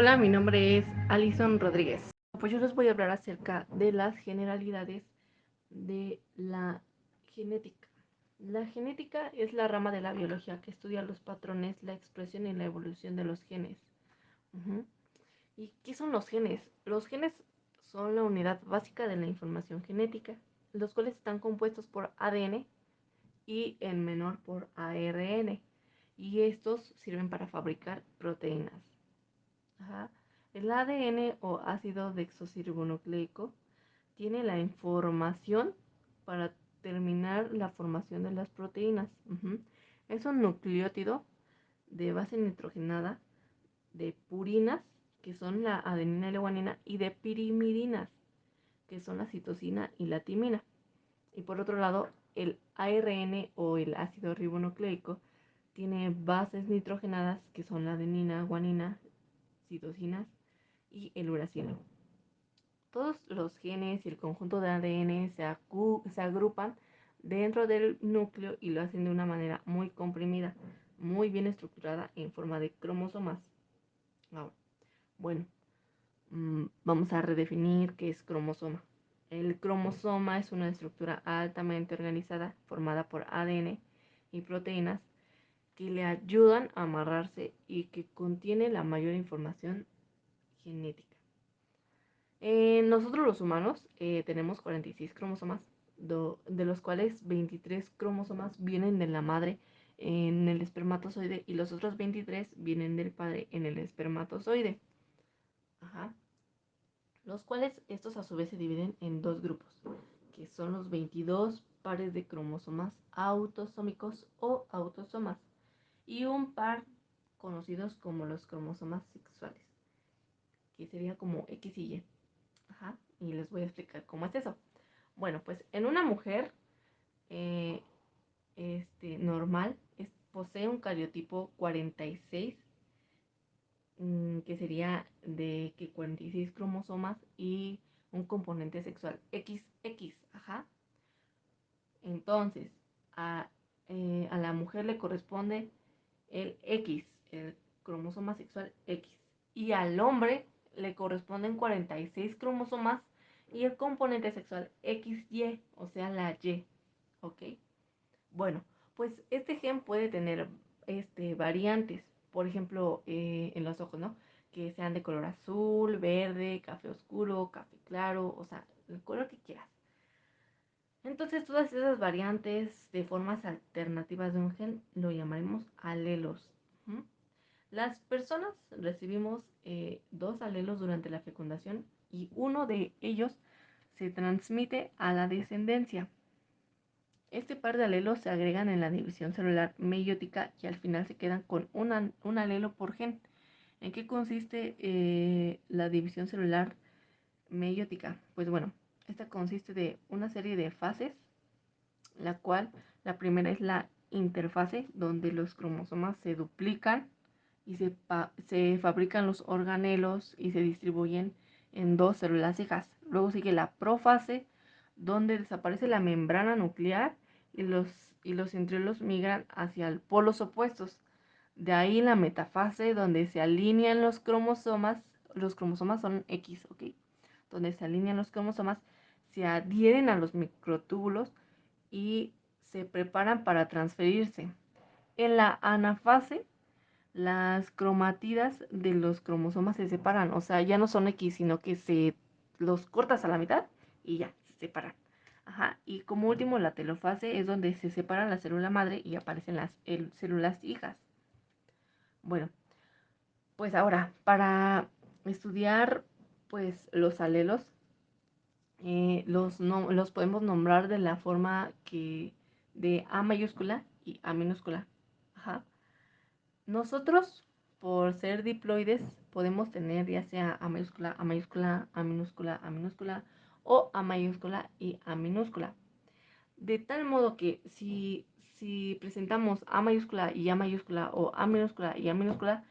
Hola, mi nombre es Alison Rodríguez. Pues yo les voy a hablar acerca de las generalidades de la genética. La genética es la rama de la biología que estudia los patrones, la expresión y la evolución de los genes. ¿Y qué son los genes? Los genes son la unidad básica de la información genética, los cuales están compuestos por ADN y en menor por ARN. Y estos sirven para fabricar proteínas. Ajá. El ADN o ácido desoxirribonucleico tiene la información para terminar la formación de las proteínas. Es un nucleótido de base nitrogenada de purinas, que son la adenina y la guanina, y de pirimidinas, que son la citosina y la timina. Y por otro lado, el ARN o el ácido ribonucleico tiene bases nitrogenadas, que son la adenina, guanina, citosinas y el uracilo. Todos los genes y el conjunto de ADN se agrupan dentro del núcleo y lo hacen de una manera muy comprimida, muy bien estructurada en forma de cromosomas. Ahora, bueno, vamos a redefinir qué es cromosoma. El cromosoma es una estructura altamente organizada formada por ADN y proteínas que le ayudan a amarrarse y que contiene la mayor información genética. Nosotros los humanos tenemos 46 cromosomas, de los cuales 23 cromosomas vienen de la madre en el espermatozoide y los otros 23 vienen del padre en el espermatozoide. Ajá. Los cuales estos a su vez se dividen en dos grupos, que son los 22 pares de cromosomas autosómicos o autosomas y un par conocidos como los cromosomas sexuales, que sería como X y Y. Ajá, y les voy a explicar cómo es eso. Bueno, pues en una mujer eh, normal posee un cariotipo 46, que sería de que 46 cromosomas y un componente sexual XX. Ajá. Entonces, a la mujer le corresponde el X, el cromosoma sexual X. Y al hombre le corresponden 46 cromosomas y el componente sexual XY, o sea, la Y. ¿Ok? Bueno, pues este gen puede tener variantes, por ejemplo, en los ojos, ¿no? Que sean de color azul, verde, café oscuro, café claro, o sea, el color que quieras. Entonces, todas esas variantes de formas alternativas de un gen lo llamaremos alelos. ¿Mm? Las personas recibimos dos alelos durante la fecundación y uno de ellos se transmite a la descendencia. Este par de alelos se agregan en la división celular meiótica y al final se quedan con un alelo por gen. ¿En qué consiste la división celular meiótica? Pues bueno, esta consiste de una serie de fases, la cual la primera es la interfase, donde los cromosomas se duplican y se fabrican los organelos y se distribuyen en dos células hijas. Luego sigue la profase, donde desaparece la membrana nuclear y los centriolos migran hacia polos opuestos. De ahí la metafase, donde se alinean los cromosomas son X, ¿ok? Donde se alinean los cromosomas, se adhieren a los microtúbulos y se preparan para transferirse. En la anafase, las cromatidas de los cromosomas se separan, o sea, ya no son X, sino que se los cortas a la mitad y ya, se separan. Ajá. Y como último, la telofase es donde se separa la célula madre y aparecen las células hijas. Bueno, pues ahora, para estudiar pues los alelos, los podemos nombrar de la forma que de A mayúscula y A minúscula. Ajá. Nosotros, por ser diploides, podemos tener ya sea A mayúscula, A mayúscula, A minúscula, A minúscula o A mayúscula y A minúscula. De tal modo que si presentamos A mayúscula y A mayúscula o A minúscula y A minúscula,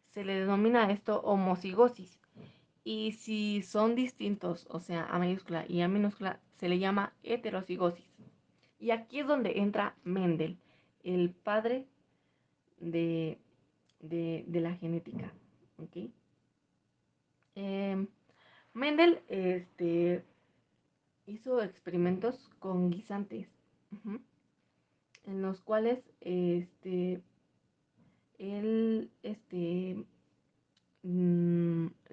se le denomina esto homocigosis. Y si son distintos, o sea, A mayúscula y A minúscula, se le llama heterocigosis. Y aquí es donde entra Mendel, el padre de la genética. ¿Ok? Em, Mendel hizo experimentos con guisantes, ujú, en los cuales él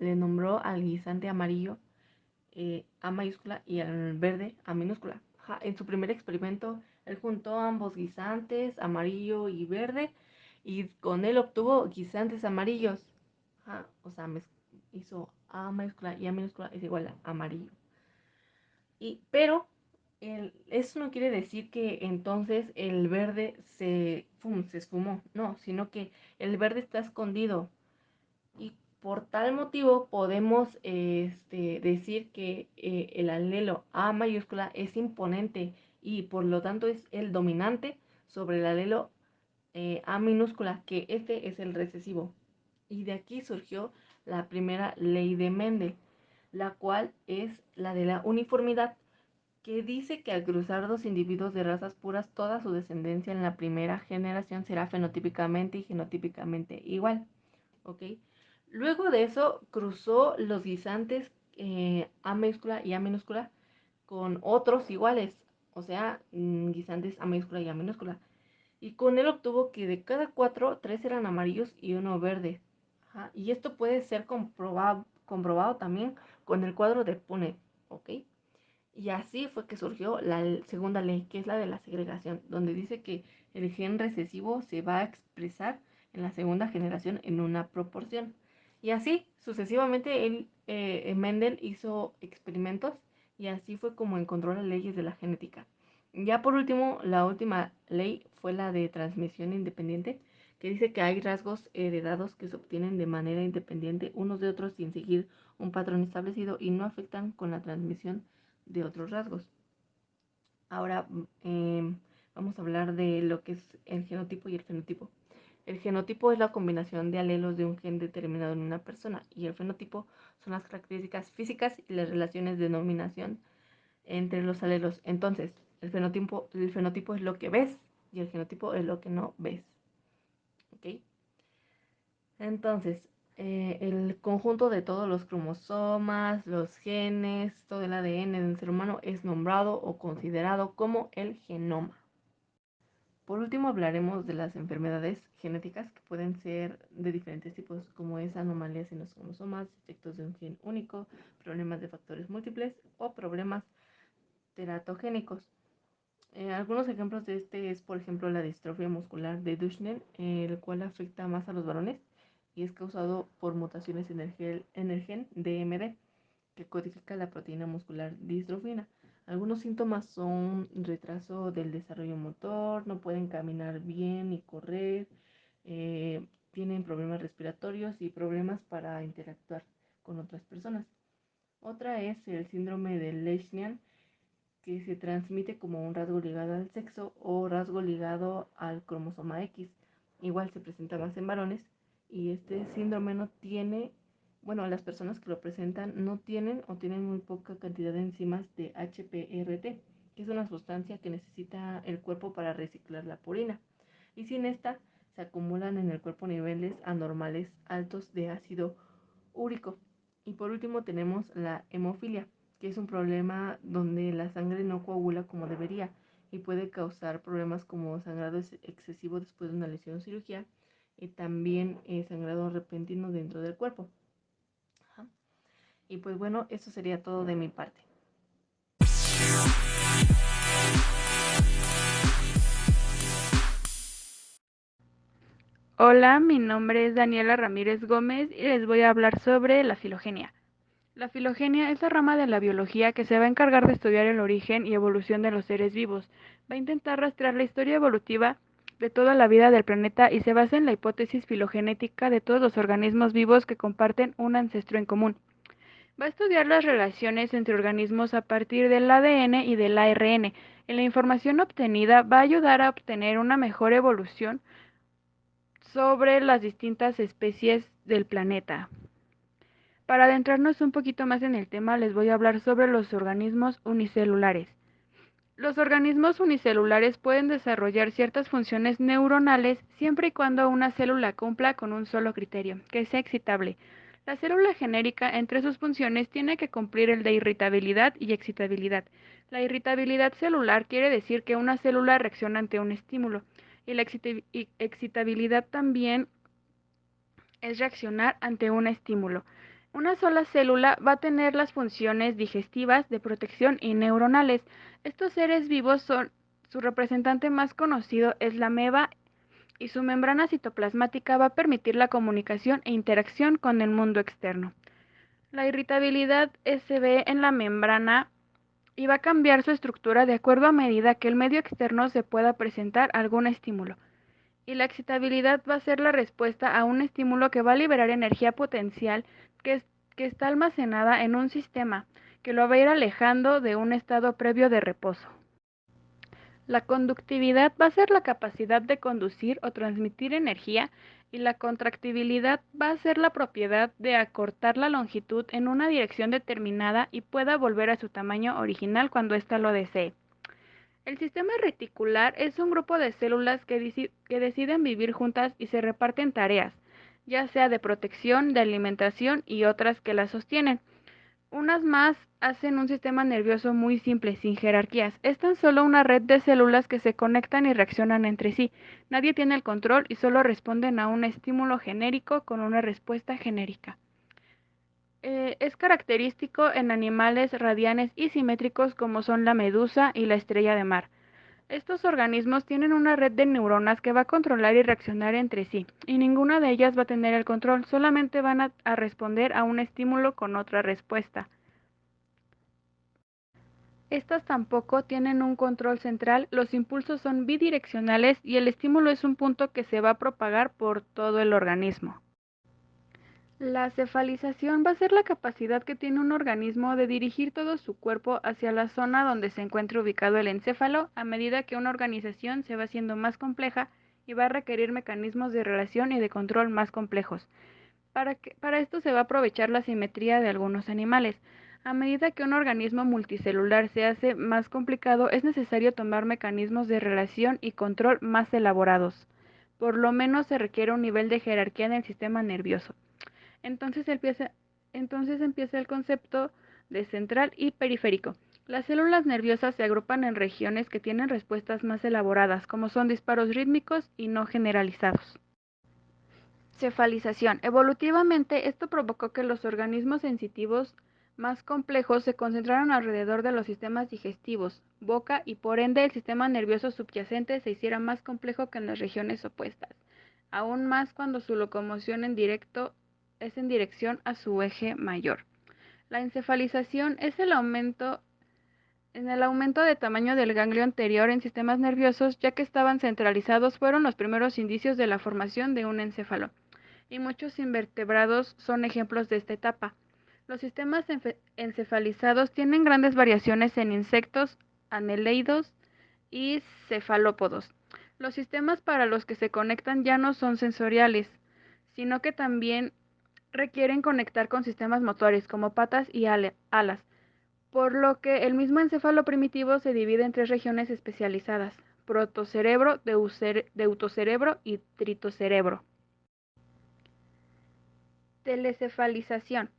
le nombró al guisante amarillo A mayúscula y al verde A minúscula. Ajá, en su primer experimento, él juntó ambos guisantes, amarillo y verde, y con él obtuvo guisantes amarillos. Ajá, o sea, hizo A mayúscula y A minúscula es igual a amarillo. Pero eso no quiere decir que entonces el verde se esfumó, no, sino que el verde está escondido. Y por tal motivo podemos decir que el alelo A mayúscula es imponente y por lo tanto es el dominante sobre el alelo A minúscula, que este es el recesivo. Y de aquí surgió la primera ley de Mendel, la cual es la de la uniformidad, que dice que al cruzar dos individuos de razas puras, toda su descendencia en la primera generación será fenotípicamente y genotípicamente igual. ¿Ok? Luego de eso cruzó los guisantes A mayúscula y A minúscula con otros iguales, o sea, guisantes A mayúscula y A minúscula. Y con él obtuvo que de cada cuatro, tres eran amarillos y uno verde. Ajá, y esto puede ser comprobado también con el cuadro de Punnett, ¿ok? Y así fue que surgió la segunda ley, que es la de la segregación, donde dice que el gen recesivo se va a expresar en la segunda generación en una proporción. Y así, sucesivamente, Mendel hizo experimentos y así fue como encontró las leyes de la genética. Ya por último, la última ley fue la de transmisión independiente, que dice que hay rasgos heredados que se obtienen de manera independiente unos de otros sin seguir un patrón establecido y no afectan con la transmisión de otros rasgos. Ahora vamos a hablar de lo que es el genotipo y el fenotipo. El genotipo es la combinación de alelos de un gen determinado en una persona y el fenotipo son las características físicas y las relaciones de denominación entre los alelos. Entonces, el fenotipo es lo que ves y el genotipo es lo que no ves. ¿Ok? Entonces, el conjunto de todos los cromosomas, los genes, todo el ADN de un ser humano es nombrado o considerado como el genoma. Por último, hablaremos de las enfermedades genéticas que pueden ser de diferentes tipos, como es anomalías en los cromosomas, defectos de un gen único, problemas de factores múltiples o problemas teratogénicos. Algunos ejemplos de este es, por ejemplo, la distrofia muscular de Duchenne, el cual afecta más a los varones y es causado por mutaciones en el gen DMD, que codifica la proteína muscular distrofina. Algunos síntomas son retraso del desarrollo motor, no pueden caminar bien ni correr, tienen problemas respiratorios y problemas para interactuar con otras personas. Otra es el síndrome de Leishman, que se transmite como un rasgo ligado al sexo o rasgo ligado al cromosoma X. Igual se presenta más en varones y este síndrome no tiene, bueno, las personas que lo presentan no tienen o tienen muy poca cantidad de enzimas de HPRT, que es una sustancia que necesita el cuerpo para reciclar la purina. Y sin esta se acumulan en el cuerpo niveles anormales altos de ácido úrico. Y por último tenemos la hemofilia, que es un problema donde la sangre no coagula como debería y puede causar problemas como sangrado excesivo después de una lesión o cirugía y también sangrado repentino dentro del cuerpo. Ajá. Y pues bueno, eso sería todo de mi parte. Hola, mi nombre es Daniela Ramírez Gómez y les voy a hablar sobre la filogenia. La filogenia es la rama de la biología que se va a encargar de estudiar el origen y evolución de los seres vivos. Va a intentar rastrear la historia evolutiva de toda la vida del planeta y se basa en la hipótesis filogenética de todos los organismos vivos que comparten un ancestro en común. Va a estudiar las relaciones entre organismos a partir del ADN y del ARN. En la información obtenida va a ayudar a obtener una mejor evolución sobre las distintas especies del planeta. Para adentrarnos un poquito más en el tema, les voy a hablar sobre los organismos unicelulares. Los organismos unicelulares pueden desarrollar ciertas funciones neuronales siempre y cuando una célula cumpla con un solo criterio, que sea excitable. La célula genérica, entre sus funciones, tiene que cumplir el de irritabilidad y excitabilidad. La irritabilidad celular quiere decir que una célula reacciona ante un estímulo, y la excitabilidad también es reaccionar ante un estímulo. Una sola célula va a tener las funciones digestivas, de protección y neuronales. Estos seres vivos su representante más conocido es la ameba y su membrana citoplasmática va a permitir la comunicación e interacción con el mundo externo. La irritabilidad se ve en la membrana y va a cambiar su estructura de acuerdo a medida que el medio externo se pueda presentar algún estímulo. Y la excitabilidad va a ser la respuesta a un estímulo que va a liberar energía potencial que está almacenada en un sistema, que lo va a ir alejando de un estado previo de reposo. La conductividad va a ser la capacidad de conducir o transmitir energía y la contractibilidad va a ser la propiedad de acortar la longitud en una dirección determinada y pueda volver a su tamaño original cuando ésta lo desee. El sistema reticular es un grupo de células que deciden vivir juntas y se reparten tareas, ya sea de protección, de alimentación y otras que las sostienen. Unas más hacen un sistema nervioso muy simple, sin jerarquías. Es tan solo una red de células que se conectan y reaccionan entre sí. Nadie tiene el control y solo responden a un estímulo genérico con una respuesta genérica. Es característico en animales radianes y simétricos como son la medusa y la estrella de mar. Estos organismos tienen una red de neuronas que va a controlar y reaccionar entre sí, y ninguna de ellas va a tener el control, solamente van a responder a un estímulo con otra respuesta. Estas tampoco tienen un control central, los impulsos son bidireccionales y el estímulo es un punto que se va a propagar por todo el organismo. La cefalización va a ser la capacidad que tiene un organismo de dirigir todo su cuerpo hacia la zona donde se encuentra ubicado el encéfalo a medida que una organización se va haciendo más compleja y va a requerir mecanismos de relación y de control más complejos. Para esto se va a aprovechar la simetría de algunos animales. A medida que un organismo multicelular se hace más complicado, es necesario tomar mecanismos de relación y control más elaborados. Por lo menos se requiere un nivel de jerarquía en el sistema nervioso. Entonces empieza, entonces empieza el concepto de central y periférico. Las células nerviosas se agrupan en regiones que tienen respuestas más elaboradas, como son disparos rítmicos y no generalizados. Cefalización. Evolutivamente, esto provocó que los organismos sensitivos más complejos se concentraran alrededor de los sistemas digestivos, boca y por ende el sistema nervioso subyacente se hiciera más complejo que en las regiones opuestas, aún más cuando su locomoción es en dirección a su eje mayor. La encefalización es el aumento de tamaño del ganglio anterior en sistemas nerviosos, ya que estaban centralizados, fueron los primeros indicios de la formación de un encéfalo y muchos invertebrados son ejemplos de esta etapa. Los sistemas encefalizados tienen grandes variaciones en insectos, aneleidos y cefalópodos. Los sistemas para los que se conectan ya no son sensoriales, sino que también requieren conectar con sistemas motores como patas y alas, por lo que el mismo encéfalo primitivo se divide en tres regiones especializadas: protocerebro, deutocerebro y tritocerebro. Telecefalización.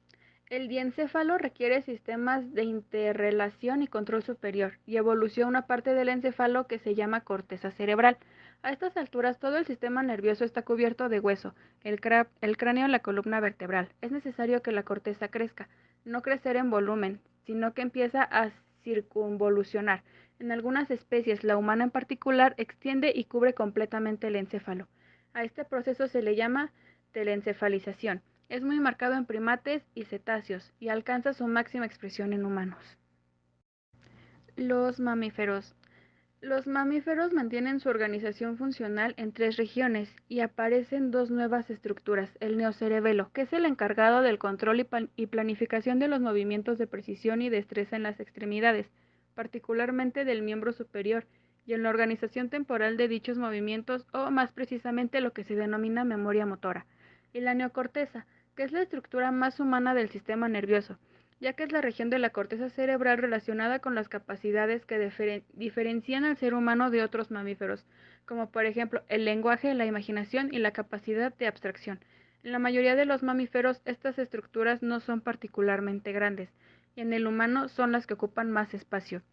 El diencéfalo requiere sistemas de interrelación y control superior, y evoluciona una parte del encéfalo que se llama corteza cerebral. A estas alturas todo el sistema nervioso está cubierto de hueso, el cráneo y la columna vertebral. Es necesario que la corteza crezca, no crecer en volumen, sino que empieza a circunvolucionar. En algunas especies, la humana en particular, extiende y cubre completamente el encéfalo. A este proceso se le llama telencefalización. Es muy marcado en primates y cetáceos y alcanza su máxima expresión en humanos. Los mamíferos. Los mamíferos mantienen su organización funcional en tres regiones y aparecen dos nuevas estructuras: el neocerebelo, que es el encargado del control y planificación de los movimientos de precisión y destreza en las extremidades, particularmente del miembro superior, y en la organización temporal de dichos movimientos, o más precisamente lo que se denomina memoria motora; y la neocorteza, que es la estructura más humana del sistema nervioso, ya que es la región de la corteza cerebral relacionada con las capacidades que diferencian al ser humano de otros mamíferos, como por ejemplo el lenguaje, la imaginación y la capacidad de abstracción. En la mayoría de los mamíferos, estas estructuras no son particularmente grandes, y en el humano son las que ocupan más espacio.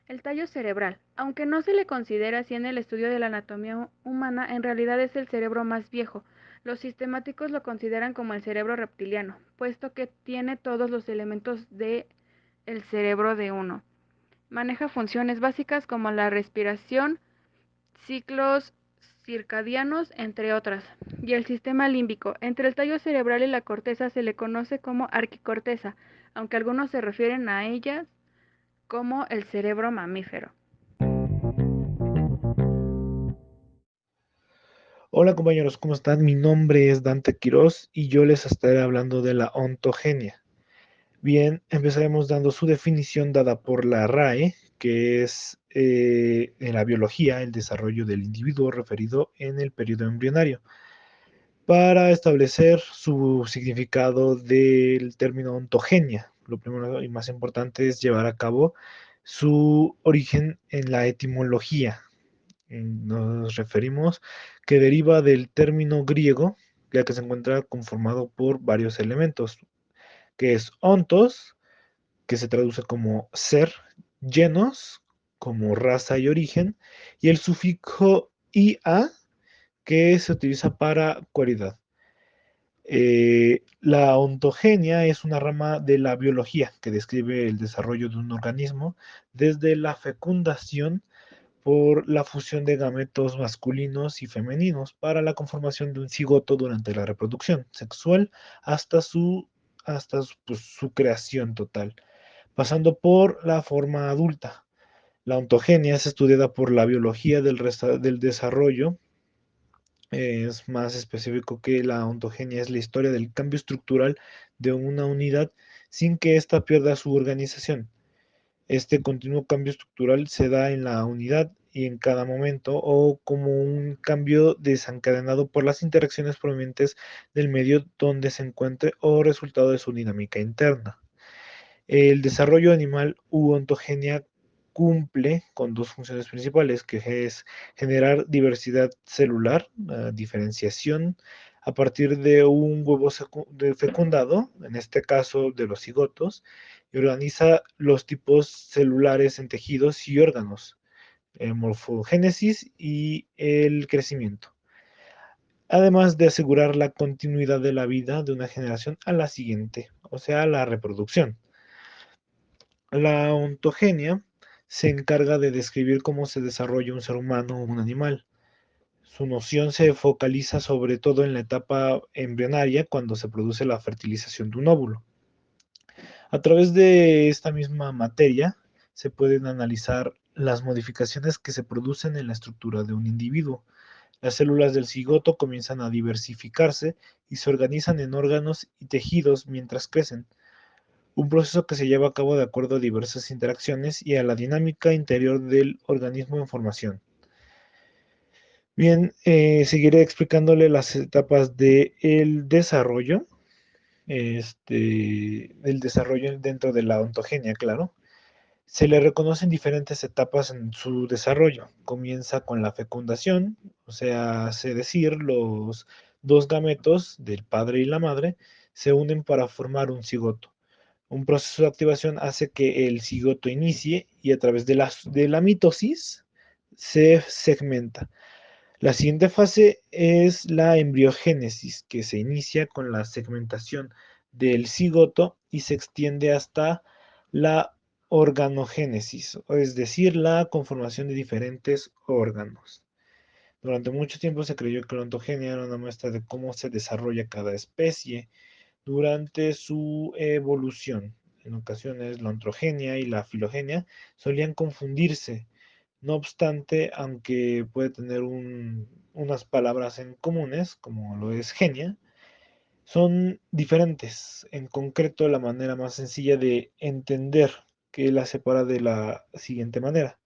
El tallo cerebral, aunque no se le considera así en el estudio de la anatomía humana, en realidad es el cerebro más viejo. Los sistemáticos lo consideran como el cerebro reptiliano, puesto que tiene todos los elementos de el cerebro de uno. Maneja funciones básicas como la respiración, ciclos circadianos, entre otras. Y el sistema límbico. Entre el tallo cerebral y la corteza se le conoce como arquicorteza, aunque algunos se refieren a ella como el cerebro mamífero. Hola compañeros, ¿cómo están? Mi nombre es Dante Quiroz y yo les estaré hablando de la ontogenia. Bien, empezaremos dando su definición dada por la RAE, que es en la biología el desarrollo del individuo referido en el periodo embrionario. Para establecer su significado del término ontogenia, lo primero y más importante es llevar a cabo su origen en la etimología. Nos referimos que deriva del término griego, ya que se encuentra conformado por varios elementos, que es ontos, que se traduce como ser, llenos, como raza y origen, y el sufijo ia, que se utiliza para cualidad. La ontogenia es una rama de la biología que describe el desarrollo de un organismo desde la fecundación por la fusión de gametos masculinos y femeninos para la conformación de un cigoto durante la reproducción sexual hasta su creación total, pasando por la forma adulta. La ontogenia es estudiada por la biología del desarrollo. Es más específico que la ontogenia es la historia del cambio estructural de una unidad sin que ésta pierda su organización. Este continuo cambio estructural se da en la unidad y en cada momento o como un cambio desencadenado por las interacciones provenientes del medio donde se encuentre o resultado de su dinámica interna. El desarrollo animal u ontogenia cumple con dos funciones principales, que es generar diversidad celular, diferenciación a partir de un huevo fecundado, en este caso de los cigotos, y organiza los tipos celulares en tejidos y órganos, morfogénesis y el crecimiento, además de asegurar la continuidad de la vida de una generación a la siguiente, o sea, la reproducción. La ontogenia se encarga de describir cómo se desarrolla un ser humano o un animal. Su noción se focaliza sobre todo en la etapa embrionaria, cuando se produce la fertilización de un óvulo. A través de esta misma materia se pueden analizar las modificaciones que se producen en la estructura de un individuo. Las células del cigoto comienzan a diversificarse y se organizan en órganos y tejidos mientras crecen, un proceso que se lleva a cabo de acuerdo a diversas interacciones y a la dinámica interior del organismo en formación. Bien, seguiré explicándole las etapas del desarrollo, el desarrollo dentro de la ontogenia, claro. Se le reconocen diferentes etapas en su desarrollo. Comienza con la fecundación, o sea, hace decir, los dos gametos del padre y la madre se unen para formar un cigoto. Un proceso de activación hace que el cigoto inicie y a través de la mitosis se segmenta. La siguiente fase es la embriogénesis, que se inicia con la segmentación del cigoto y se extiende hasta la organogénesis, es decir, la conformación de diferentes órganos. Durante mucho tiempo se creyó que la ontogenia era una muestra de cómo se desarrolla cada especie durante su evolución. En ocasiones, la ontrogenia y la filogenia solían confundirse. No obstante, aunque puede tener unas palabras en comunes, como lo es genia, son diferentes. En concreto, la manera más sencilla de entender que la separa de la siguiente manera.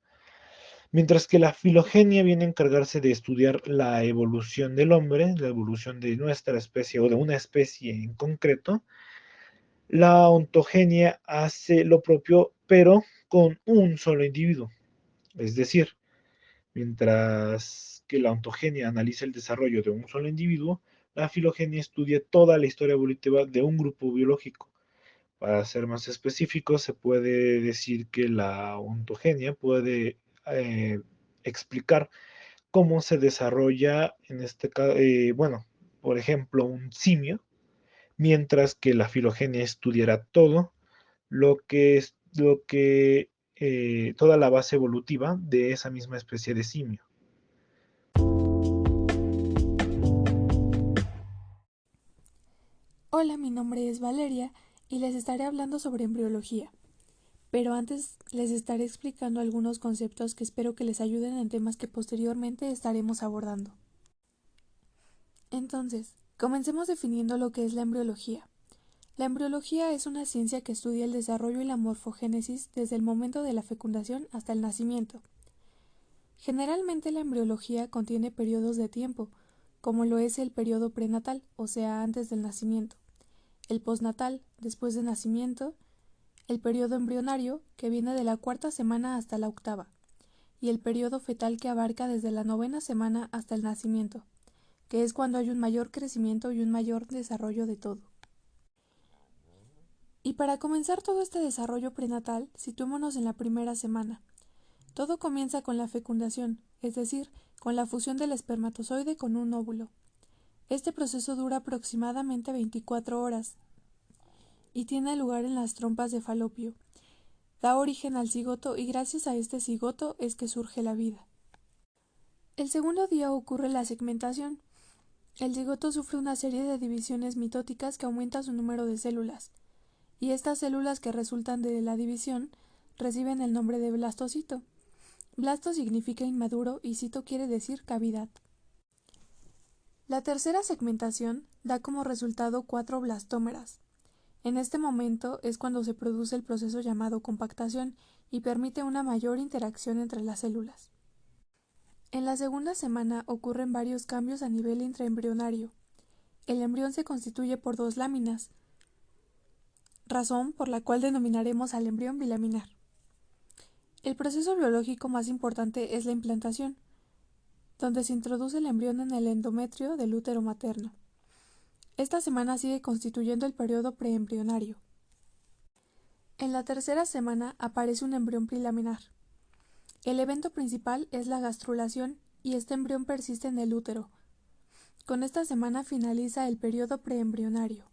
Mientras que la filogenia viene a encargarse de estudiar la evolución del hombre, la evolución de nuestra especie o de una especie en concreto, la ontogenia hace lo propio, pero con un solo individuo. Es decir, mientras que la ontogenia analiza el desarrollo de un solo individuo, La filogenia estudia toda la historia evolutiva de un grupo biológico. Para ser más específico, se puede decir que la ontogenia puede explicar cómo se desarrolla, en este caso, bueno, por ejemplo, un simio, mientras que la filogenia estudiará todo toda la base evolutiva de esa misma especie de simio. Hola, mi nombre es Valeria y les estaré hablando sobre embriología. Pero antes les estaré explicando algunos conceptos que espero que les ayuden en temas que posteriormente estaremos abordando. Entonces, comencemos definiendo lo que es la embriología. La embriología es una ciencia que estudia el desarrollo y la morfogénesis desde el momento de la fecundación hasta el nacimiento. Generalmente la embriología contiene periodos de tiempo, como lo es el periodo prenatal, o sea, antes del nacimiento, el postnatal, después del nacimiento, el periodo embrionario, que viene de la 4ª semana hasta la 8ª, y el periodo fetal, que abarca desde la 9ª semana hasta el nacimiento, que es cuando hay un mayor crecimiento y un mayor desarrollo de todo. Y para comenzar todo este desarrollo prenatal, situémonos en la primera semana. Todo comienza con la fecundación, es decir, con la fusión del espermatozoide con un óvulo. Este proceso dura aproximadamente 24 horas y tiene lugar en las trompas de Falopio. Da origen al cigoto y gracias a este cigoto es que surge la vida. El segundo día ocurre la segmentación. El cigoto sufre una serie de divisiones mitóticas que aumenta su número de células, y estas células que resultan de la división reciben el nombre de blastocito. Blasto significa inmaduro y cito quiere decir cavidad. La tercera segmentación da como resultado 4 blastómeras. En este momento es cuando se produce el proceso llamado compactación y permite una mayor interacción entre las células. En la segunda semana ocurren varios cambios a nivel intraembrionario. El embrión se constituye por 2 láminas, razón por la cual denominaremos al embrión bilaminar. El proceso biológico más importante es la implantación, donde se introduce el embrión en el endometrio del útero materno. Esta semana sigue constituyendo el periodo preembrionario. En la tercera semana aparece un embrión bilaminar. El evento principal es la gastrulación y este embrión persiste en el útero. Con esta semana finaliza el periodo preembrionario.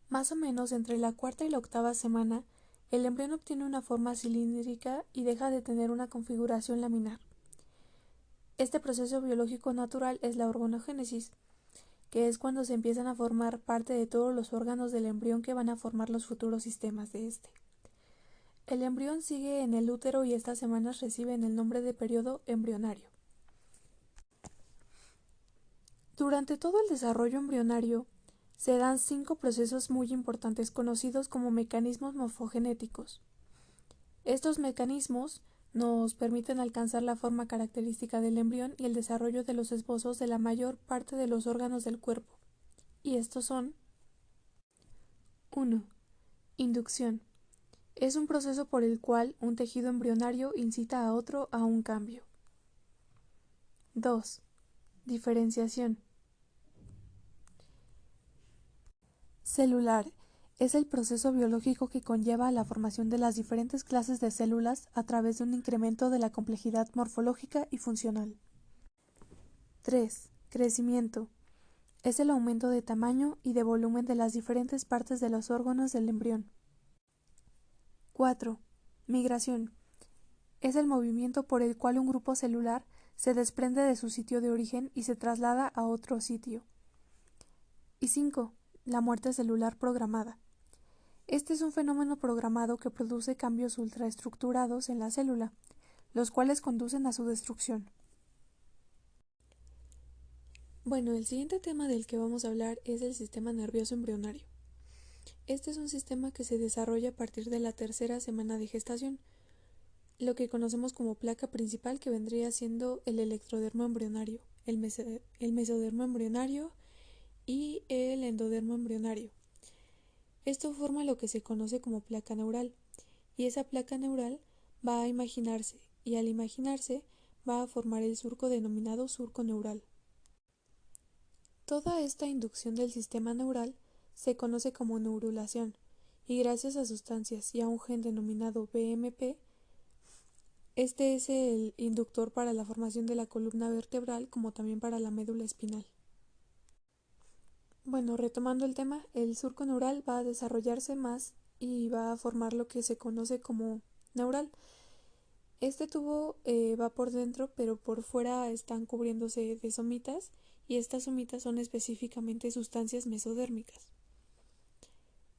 Más o menos entre la 4ª y la 8ª semana, el embrión obtiene una forma cilíndrica y deja de tener una configuración laminar. Este proceso biológico natural es la organogénesis, que es cuando se empiezan a formar parte de todos los órganos del embrión que van a formar los futuros sistemas de este. El embrión sigue en el útero y estas semanas reciben el nombre de periodo embrionario. Durante todo el desarrollo embrionario se dan 5 procesos muy importantes conocidos como mecanismos morfogenéticos. Estos mecanismos nos permiten alcanzar la forma característica del embrión y el desarrollo de los esbozos de la mayor parte de los órganos del cuerpo. Y estos son: 1. Inducción. Es un proceso por el cual un tejido embrionario incita a otro a un cambio. 2. Diferenciación. Celular. Es el proceso biológico que conlleva a la formación de las diferentes clases de células a través de un incremento de la complejidad morfológica y funcional. 3. Crecimiento. Es el aumento de tamaño y de volumen de las diferentes partes de los órganos del embrión. 4. Migración. Es el movimiento por el cual un grupo celular se desprende de su sitio de origen y se traslada a otro sitio. Y 5. La muerte celular programada. Este es un fenómeno programado que produce cambios ultraestructurados en la célula, los cuales conducen a su destrucción. Bueno, el siguiente tema del que vamos a hablar es el sistema nervioso embrionario. Este es un sistema que se desarrolla a partir de la tercera semana de gestación, lo que conocemos como placa principal, que vendría siendo el electrodermo embrionario, el mesodermo embrionario y el endodermo embrionario. Esto forma lo que se conoce como placa neural, y esa placa neural va a imaginarse, y al imaginarse va a formar el surco denominado surco neural. Toda esta inducción del sistema neural se conoce como neurulación, y gracias a sustancias y a un gen denominado BMP, este es el inductor para la formación de la columna vertebral como también para la médula espinal. Bueno, retomando el tema, el surco neural va a desarrollarse más y va a formar lo que se conoce como neural. Este tubo va por dentro, pero por fuera están cubriéndose de somitas, y estas somitas son específicamente sustancias mesodérmicas.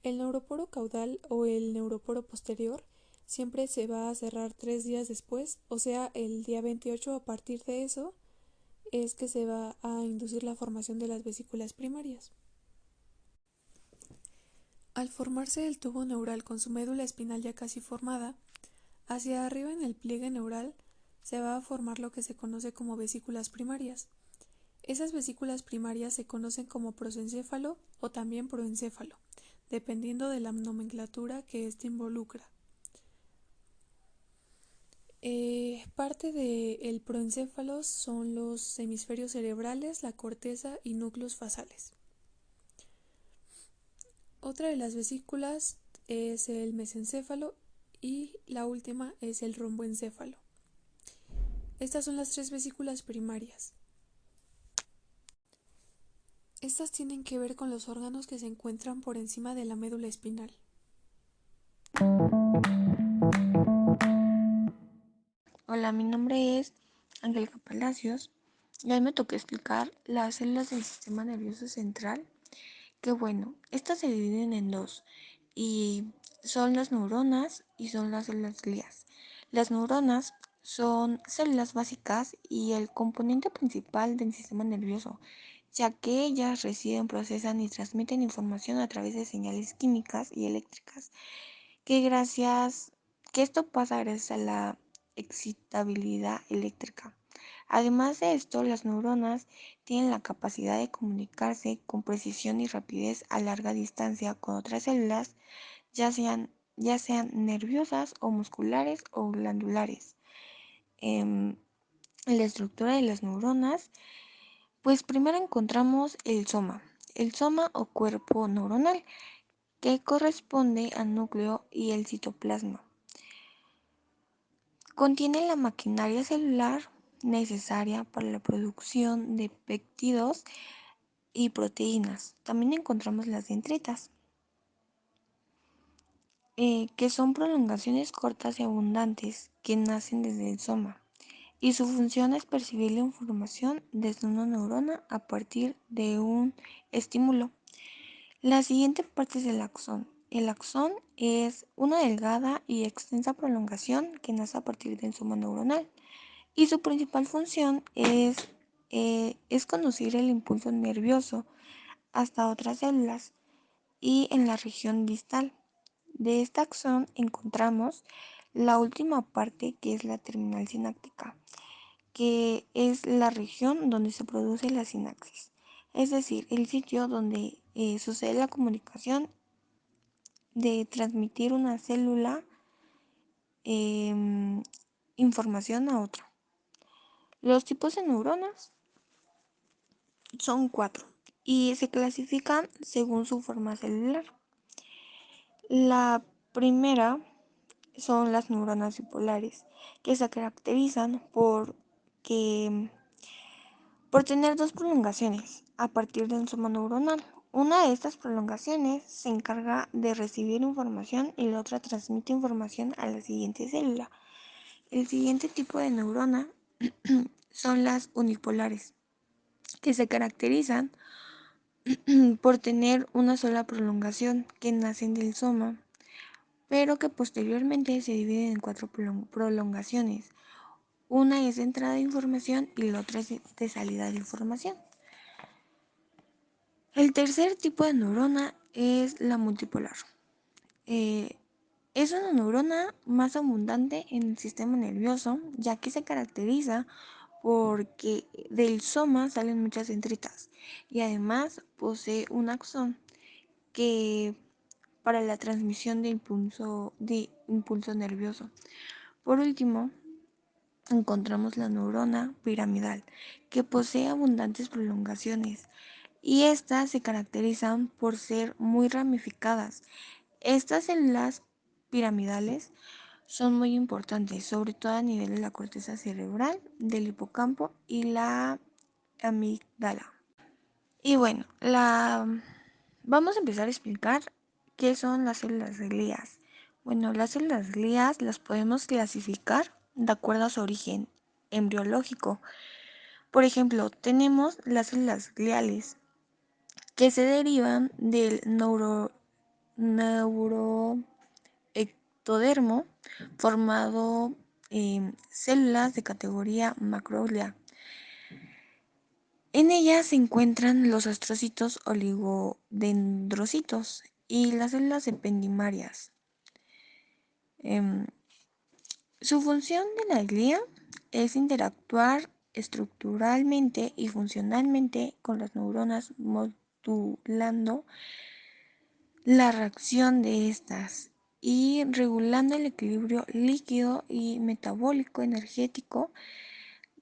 El neuroporo caudal o el neuroporo posterior siempre se va a cerrar 3 días después, o sea, el día 28. A partir de eso es que se va a inducir la formación de las vesículas primarias. Al formarse el tubo neural con su médula espinal ya casi formada, hacia arriba en el pliegue neural se va a formar lo que se conoce como vesículas primarias. Esas vesículas primarias se conocen como prosencéfalo o también proencéfalo, dependiendo de la nomenclatura que éste involucra. Parte del proencéfalo son los hemisferios cerebrales, la corteza y núcleos basales. Otra de las vesículas es el mesencéfalo y la última es el romboencéfalo. Estas son las 3 vesículas primarias. Estas tienen que ver con los órganos que se encuentran por encima de la médula espinal. Hola, mi nombre es Angélica Palacios y hoy me toca explicar las células del sistema nervioso central, que bueno, estas se dividen en dos y son las neuronas y son las células glías. Las neuronas son células básicas y el componente principal del sistema nervioso, ya que ellas reciben, procesan y transmiten información a través de señales químicas y eléctricas que gracias, que esto pasa gracias a la excitabilidad eléctrica. Además de esto, las neuronas tienen la capacidad de comunicarse con precisión y rapidez a larga distancia con otras células, ya sean nerviosas o musculares o glandulares. En la estructura de las neuronas, pues primero encontramos el soma. El soma o cuerpo neuronal, que corresponde al núcleo y el citoplasma. Contiene la maquinaria celular necesaria para la producción de péptidos y proteínas. También encontramos las dendritas, que son prolongaciones cortas y abundantes que nacen desde el soma. Y su función es percibir la información desde una neurona a partir de un estímulo. La siguiente parte es el axón. El axón es una delgada y extensa prolongación que nace a partir del soma neuronal y su principal función es conducir el impulso nervioso hasta otras células y en la región distal. De este axón encontramos la última parte, que es la terminal sináptica, que es la región donde se produce la sinapsis, es decir, el sitio donde sucede la comunicación de transmitir una célula información a otra. Los tipos de neuronas son 4 y se clasifican según su forma celular. La primera son las neuronas bipolares, que se caracterizan por tener dos prolongaciones a partir de un soma neuronal. Una de estas prolongaciones se encarga de recibir información y la otra transmite información a la siguiente célula. El siguiente tipo de neurona son las unipolares, que se caracterizan por tener una sola prolongación que nacen del soma, pero que posteriormente se dividen en 4 prolongaciones. Una es de entrada de información y la otra es de salida de información. El tercer tipo de neurona es la multipolar. Eh, es una neurona más abundante en el sistema nervioso, ya que se caracteriza porque del soma salen muchas dendritas y además posee un axón que para la transmisión de impulso nervioso. Por último, encontramos la neurona piramidal, que posee abundantes prolongaciones y estas se caracterizan por ser muy ramificadas. Estas células piramidales son muy importantes, sobre todo a nivel de la corteza cerebral, del hipocampo y la amígdala. Y bueno, vamos a empezar a explicar qué son las células glías. Bueno, las células glías las podemos clasificar de acuerdo a su origen embriológico. Por ejemplo, tenemos las células gliales que se derivan del neuroectodermo formado en células de categoría macroglia. En ellas se encuentran los astrocitos oligodendrocitos y las células ependimarias. Su función de la glía es interactuar estructuralmente y funcionalmente con las neuronas, modulando la reacción de estas y regulando el equilibrio líquido y metabólico energético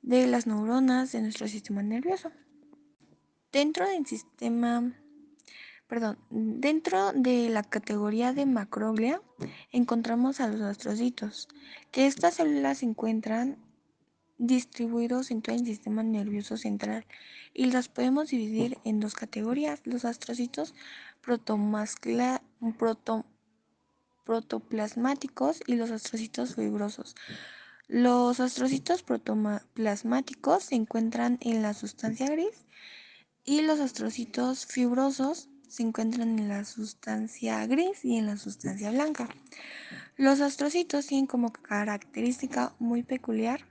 de las neuronas de nuestro sistema nervioso. Dentro del dentro de la categoría de macroglia encontramos a los astrocitos, que estas células se encuentran distribuidos en todo el sistema nervioso central y las podemos dividir en dos categorías: los astrocitos protoplasmáticos y los astrocitos fibrosos. Los astrocitos protoplasmáticos se encuentran en la sustancia gris y los astrocitos fibrosos se encuentran en la sustancia gris y en la sustancia blanca. Los astrocitos tienen como característica muy peculiar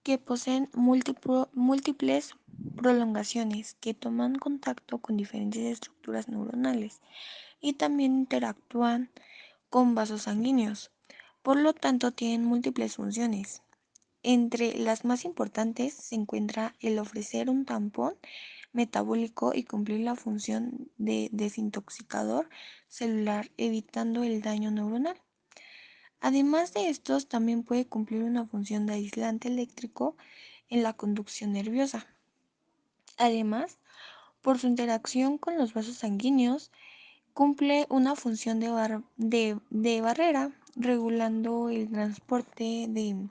que poseen múltiples prolongaciones que toman contacto con diferentes estructuras neuronales y también interactúan con vasos sanguíneos. Por lo tanto, tienen múltiples funciones. Entre las más importantes se encuentra el ofrecer un tampón metabólico y cumplir la función de desintoxicador celular, evitando el daño neuronal. Además de estos, también puede cumplir una función de aislante eléctrico en la conducción nerviosa. Además, por su interacción con los vasos sanguíneos, cumple una función de barrera, regulando el transporte de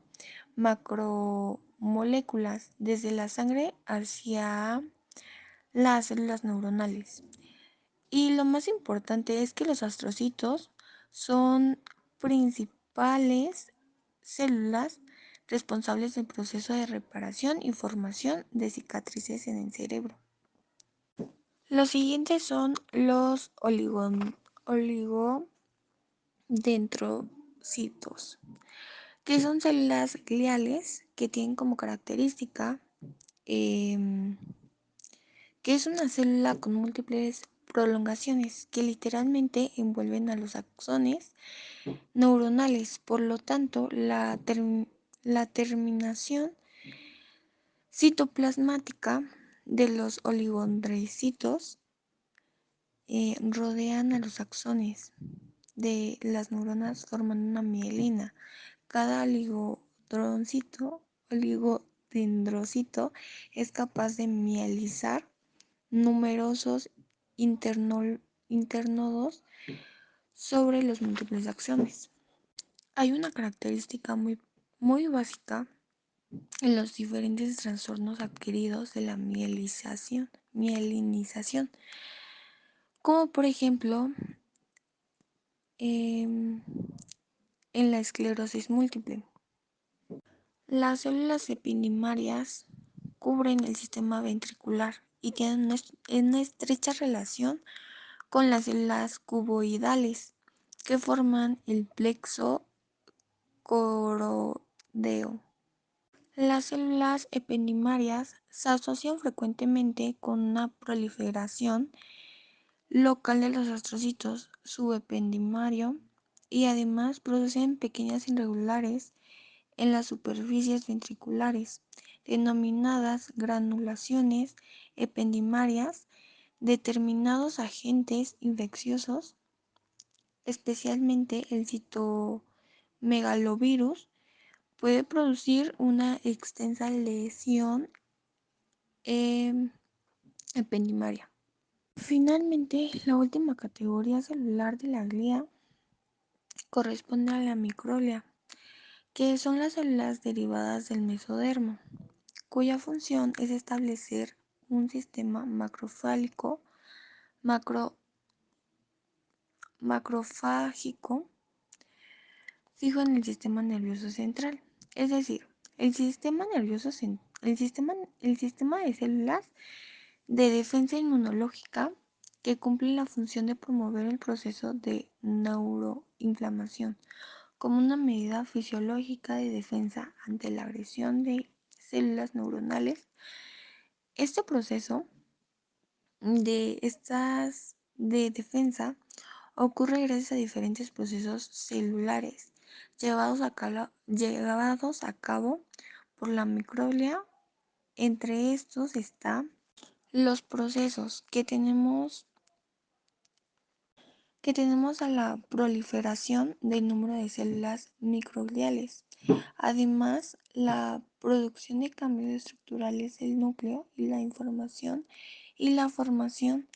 macromoléculas desde la sangre hacia las células neuronales. Y lo más importante es que los astrocitos son principales células responsables del proceso de reparación y formación de cicatrices en el cerebro. Los siguientes son los oligodendrocitos, que son células gliales que tienen como característica que es una célula con múltiples prolongaciones que literalmente envuelven a los axones neuronales. Por lo tanto, la terminación citoplasmática de los oligodendrocitos rodean a los axones de las neuronas formando una mielina. Cada oligodendrocito es capaz de mielizar numerosos internodos sobre los múltiples axones. Hay una característica muy básica en los diferentes trastornos adquiridos de la mielinización, como por ejemplo en la esclerosis múltiple. Las células epidimarias cubren el sistema ventricular y tienen una estrecha relación con las células cuboidales que forman el plexo coroideo. Las células ependimarias se asocian frecuentemente con una proliferación local de los astrocitos subependimario y además producen pequeñas irregulares en las superficies ventriculares, denominadas granulaciones ependimarias. Determinados agentes infecciosos, especialmente el citomegalovirus, puede producir una extensa lesión ependimaria. Finalmente, la última categoría celular de la glía corresponde a la microglia, que son las células derivadas del mesodermo, cuya función es establecer un sistema macrofágico, macro- macrofágico fijo en el sistema nervioso central. Es decir, el sistema de células de defensa inmunológica que cumplen la función de promover el proceso de neuroinflamación como una medida fisiológica de defensa ante la agresión de células neuronales. Este proceso de defensa ocurre gracias a diferentes procesos celulares llevados a cabo por la microglia. Entre estos están los procesos que tenemos a la proliferación del número de células microgliales. Además, la producción de cambios estructurales del núcleo y la información y la formación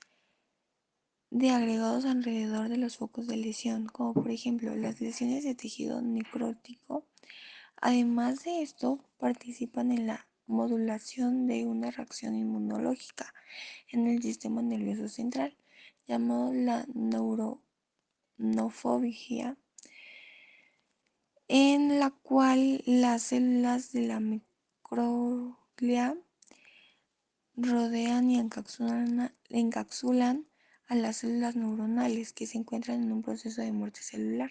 de agregados alrededor de los focos de lesión, como por ejemplo las lesiones de tejido necrótico. Además de esto, participan en la modulación de una reacción inmunológica en el sistema nervioso central, llamado la neuronofobigia, en la cual las células de la microglia rodean y encapsulan a las células neuronales que se encuentran en un proceso de muerte celular.